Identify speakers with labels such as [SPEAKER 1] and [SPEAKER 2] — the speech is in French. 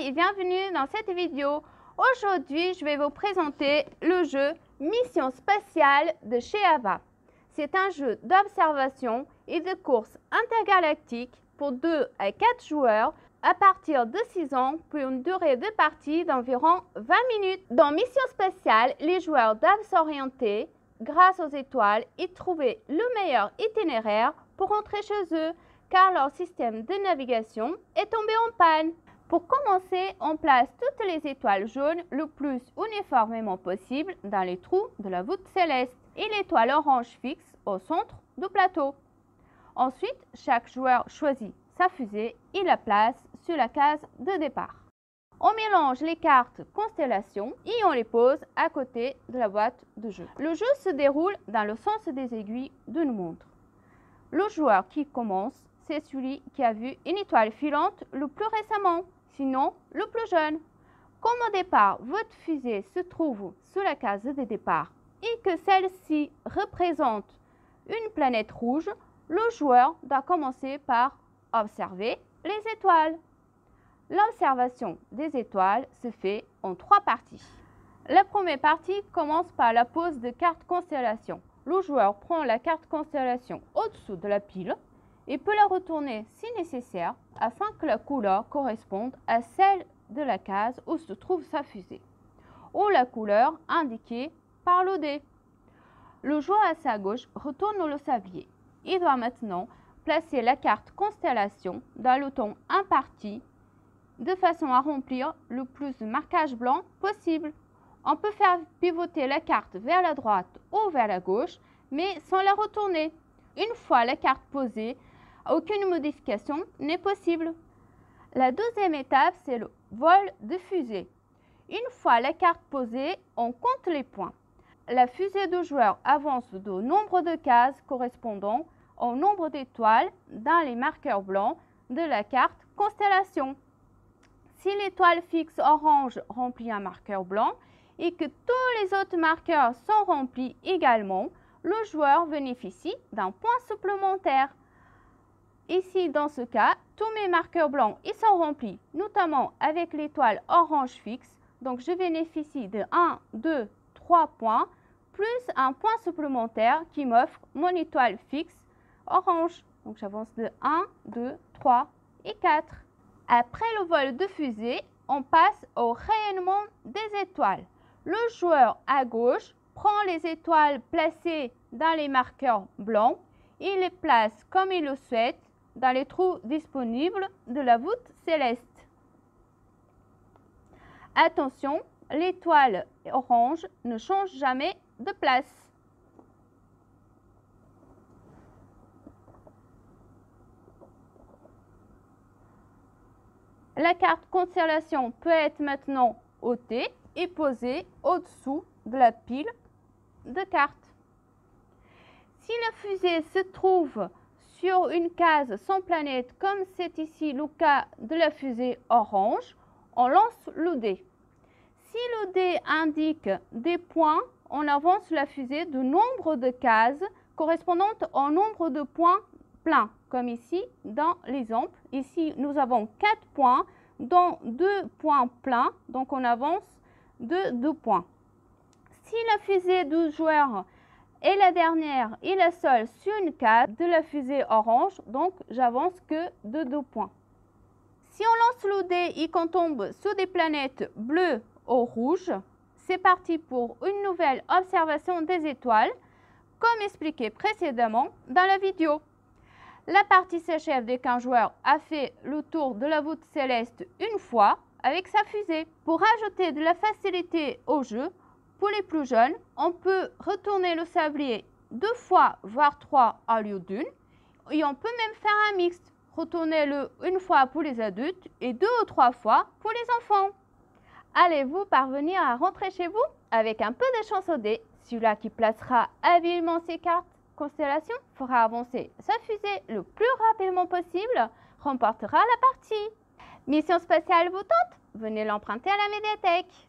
[SPEAKER 1] et bienvenue dans cette vidéo. Aujourd'hui, je vais vous présenter le jeu Mission Spatiale de chez Ava. C'est un jeu d'observation et de course intergalactique pour 2 à 4 joueurs à partir de 6 ans pour une durée de partie d'environ 20 minutes. Dans Mission Spatiale, les joueurs doivent s'orienter grâce aux étoiles et trouver le meilleur itinéraire pour rentrer chez eux car leur système de navigation est tombé en panne. Pour commencer, on place toutes les étoiles jaunes le plus uniformément possible dans les trous de la voûte céleste et l'étoile orange fixe au centre du plateau. Ensuite, chaque joueur choisit sa fusée et la place sur la case de départ. On mélange les cartes constellations et on les pose à côté de la boîte de jeu. Le jeu se déroule dans le sens des aiguilles d'une montre. Le joueur qui commence, c'est celui qui a vu une étoile filante le plus récemment, sinon le plus jeune. Comme au départ, votre fusée se trouve sous la case de départ et que celle-ci représente une planète rouge, le joueur doit commencer par observer les étoiles. L'observation des étoiles se fait en 3 parties. La première partie commence par la pose de cartes constellation. Le joueur prend la carte constellation au-dessous de la pile et peut la retourner si nécessaire afin que la couleur corresponde à celle de la case où se trouve sa fusée ou la couleur indiquée par le dé. Le joueur à sa gauche retourne le sablier. Il doit maintenant placer la carte constellation dans le ton imparti de façon à remplir le plus de marquages blancs possible. On peut faire pivoter la carte vers la droite ou vers la gauche, mais sans la retourner. Une fois la carte posée, aucune modification n'est possible. La deuxième étape, c'est le vol de fusée. Une fois la carte posée, on compte les points. La fusée du joueur avance du nombre de cases correspondant au nombre d'étoiles dans les marqueurs blancs de la carte constellation. Si l'étoile fixe orange remplit un marqueur blanc et que tous les autres marqueurs sont remplis également, le joueur bénéficie d'un point supplémentaire. Ici, dans ce cas, tous mes marqueurs blancs ils sont remplis, notamment avec l'étoile orange fixe. Donc, je bénéficie de 1, 2, 3 points, plus un point supplémentaire qui m'offre mon étoile fixe orange. Donc, j'avance de 1, 2, 3 et 4. Après le vol de fusée, on passe au rayonnement des étoiles. Le joueur à gauche prend les étoiles placées dans les marqueurs blancs et les place comme il le souhaite dans les trous disponibles de la voûte céleste. Attention, l'étoile orange ne change jamais de place. La carte constellation peut être maintenant ôtée et posée au-dessous de la pile de cartes. Si la fusée se trouve sur une case sans planète, comme c'est ici le cas de la fusée orange, on lance le dé. Si le dé indique des points, on avance la fusée de nombre de cases correspondant au nombre de points pleins, comme ici dans l'exemple. Ici, nous avons 4 points, dont 2 points pleins, donc on avance de 2 points. Si la fusée du joueur est la dernière et la seule sur une case de la fusée orange, donc j'avance que de 2 points. Si on lance le dé et qu'on tombe sur des planètes bleues ou rouges, c'est parti pour une nouvelle observation des étoiles, comme expliqué précédemment dans la vidéo. La partie s'achève dès qu'un joueur a fait le tour de la voûte céleste une fois avec sa fusée. Pour ajouter de la facilité au jeu, pour les plus jeunes, on peut retourner le sablier 2 fois, voire 3 au lieu d'une. Et on peut même faire un mixte. Retournez-le une fois pour les adultes et 2 ou 3 fois pour les enfants. Allez-vous parvenir à rentrer chez vous avec un peu de chance au dé? Celui-là qui placera habilement ses cartes constellation fera avancer sa fusée le plus rapidement possible, remportera la partie. Mission spatiale vous tente? Venez l'emprunter à la médiathèque.